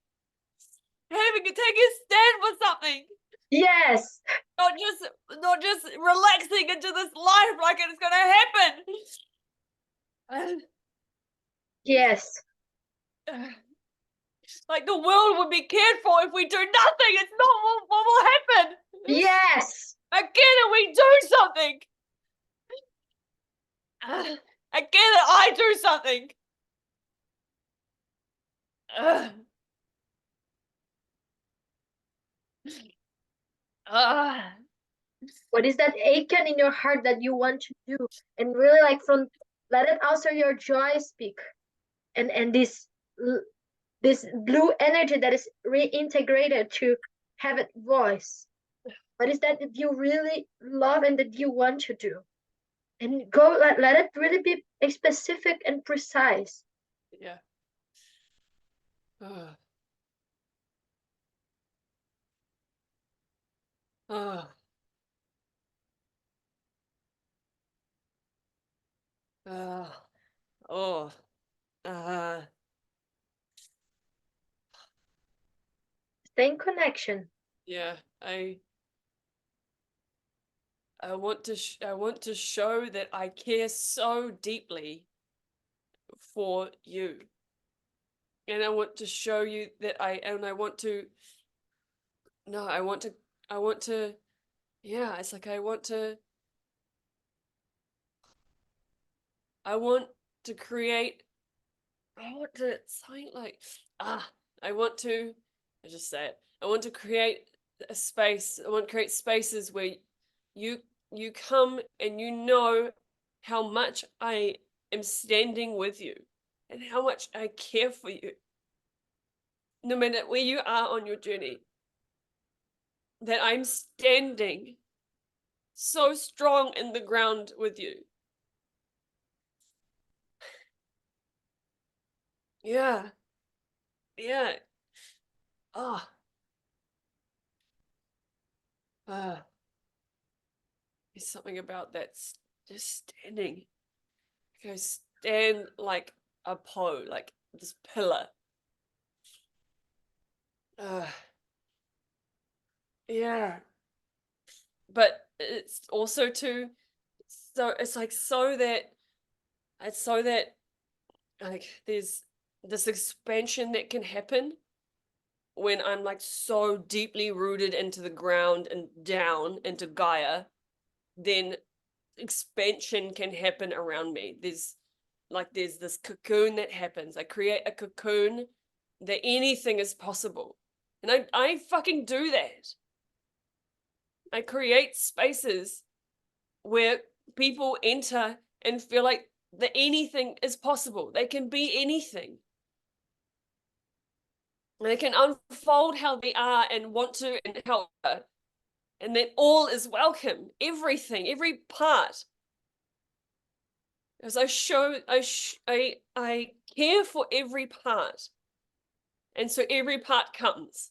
Having to take a stand for something. Yes. Not just relaxing into this life like it's gonna happen. Yes. Like the world would be cared for if we do nothing. It's not what will happen. Yes. Again, that we do something. Again, that I do something. Uh, uh, What is that aching in your heart that you want to do? And really like from let it also your joy speak. And this blue energy that is reintegrated to have it voice. What is that you really love and that you want to do? And go let it really be specific and precise. yeah. Uh, uh, uh, oh. Uh, Stay in connection. yeah. I want to I want to show that I care so deeply for you. And I want to show you that I want to no, I want to yeah, it's like I want to create I want to something like ah I want to I just say it. I want to create a space. I want to create spaces where you you come and you know how much I am standing with you and how much I care for you. No matter where you are on your journey, that I'm standing so strong in the ground with you. Yeah. Yeah. Ah. Ah. There's something about that just standing. Go stand like a pole, like this pillar. Yeah. But it's also too, so it's like so that like there's this expansion that can happen when I'm like so deeply rooted into the ground and down into Gaia, then expansion can happen around me. There's this cocoon that happens. I create a cocoon that anything is possible. And I fucking do that. I create spaces where people enter and feel like that anything is possible. They can be anything. They can unfold how they are and want to and how, and that all is welcome. Everything, every part. As I care for every part. And so every part comes.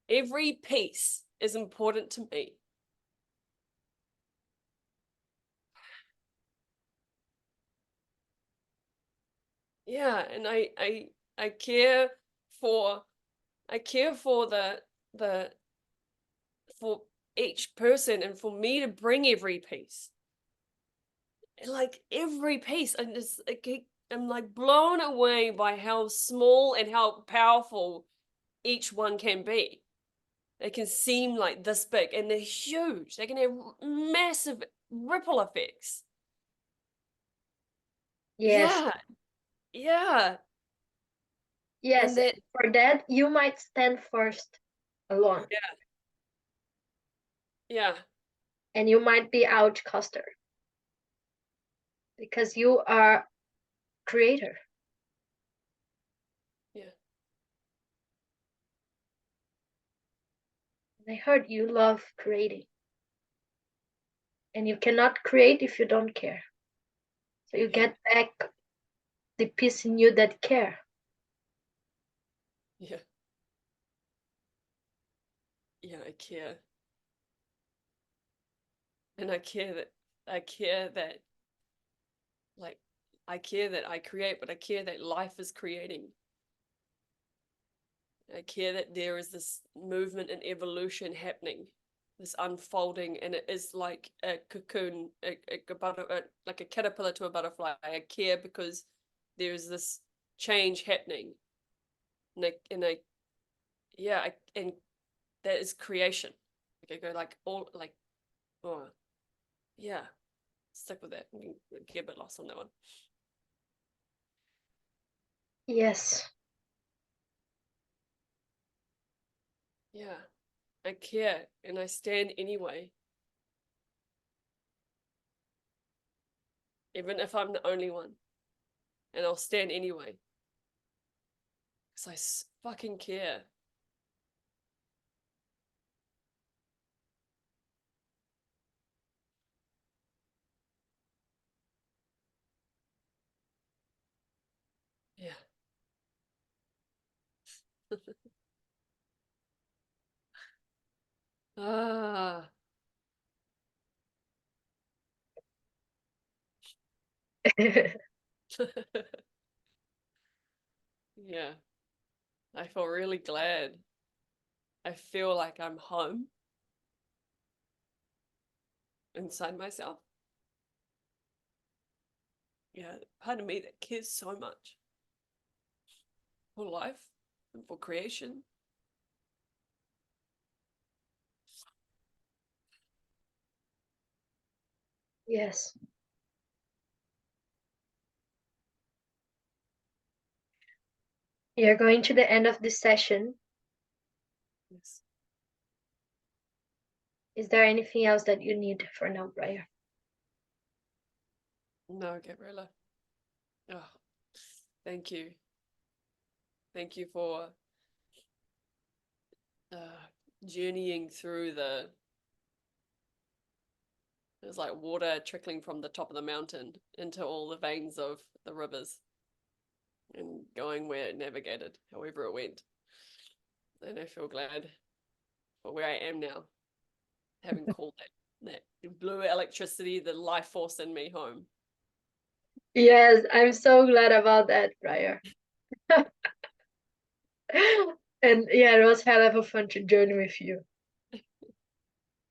Every piece is important to me. Yeah, and I care for the for each person and for me to bring every piece. And like every piece, and just I'm like blown away by how small and how powerful each one can be. They can seem like this big and they're huge. They can have massive ripple effects. Yes. Yeah, yeah. And Yes. that, For that, you might stand first alone, yeah, yeah, and you might be outcaster because you are creator. yeah, And I heard you love creating, and you cannot create if you don't care. So you yeah, get back the piece in you that care. yeah, yeah, I care. And I care that, like, I care that I create, but I care that life is creating. I care that there is this movement and evolution happening, this unfolding, and it is like a cocoon, like a caterpillar to a butterfly. I care because there is this change happening, and yeah, and that is creation. Like I go like all like, oh yeah, stick with that. You get a bit lost on that one. Yes. Yeah, I care, and I stand anyway, even if I'm the only one, and I'll stand anyway. Because I fucking care. Yeah. Ah. Yeah. I feel really glad. I feel like I'm home inside myself. Yeah. Part of me that cares so much for life and for creation. Yes. You're going to the end of this session. Yes. Is there anything else that you need for now, Brian? No, Gabriela. Oh, thank you. Thank you for journeying through the. There's like water trickling from the top of the mountain into all the veins of the rivers and going where it navigated, however it went. And I feel glad for where I am now, having called that. that blue electricity, the life force in me home. Yes, I'm so glad about that, Briar. And yeah, it was hell of a fun to journey with you.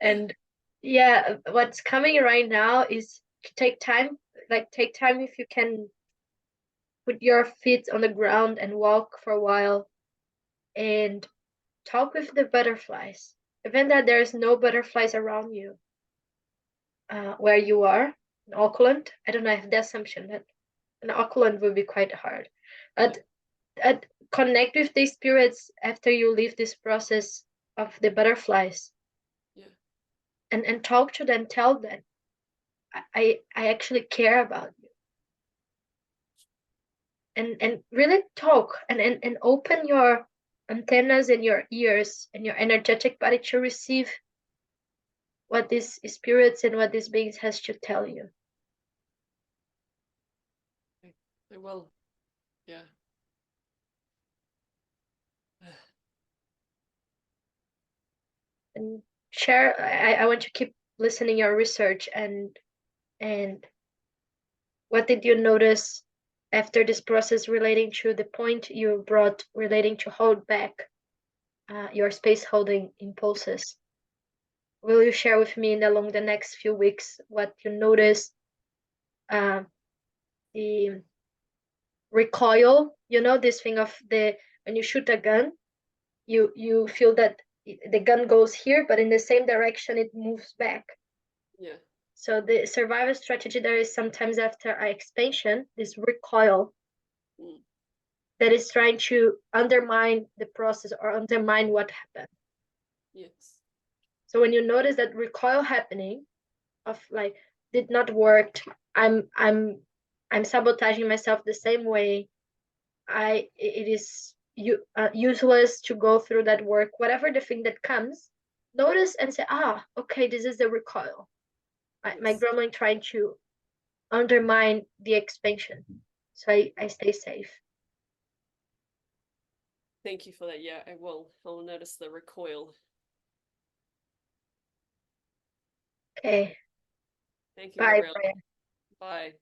And yeah, what's coming right now is to take time, like take time if you can put your feet on the ground and walk for a while and talk with the butterflies. Even that there's no butterflies around you, where you are in Auckland. I don't know if the assumption that in Auckland will be quite hard, but connect with the spirits after you leave this process of the butterflies. Yeah. And talk to them, tell them, I actually care about you. And really talk and open your antennas and your ears and your energetic body to receive what these spirits and what these beings has to tell you. I will. Yeah. And share, I want to keep listening your research and what did you notice after this process relating to the point you brought relating to hold back your space holding impulses? Will you share with me along the next few weeks what you noticed, the recoil, this thing of the when you shoot a gun, you feel that the gun goes here, but in the same direction it moves back. Yeah. So the survival strategy there is sometimes after an expansion, this recoil that is trying to undermine the process or undermine what happened. Yes. So when you notice that recoil happening of like did not work, I'm sabotaging myself the same way. It is useless to go through that work, whatever the thing that comes, notice and say, okay, this is the recoil. My Yes. gremlin trying to undermine the expansion, so I stay safe. Thank you for that. Yeah, I will. I'll notice the recoil. Okay, Thank you, bye, Gabriela. Brian. Bye.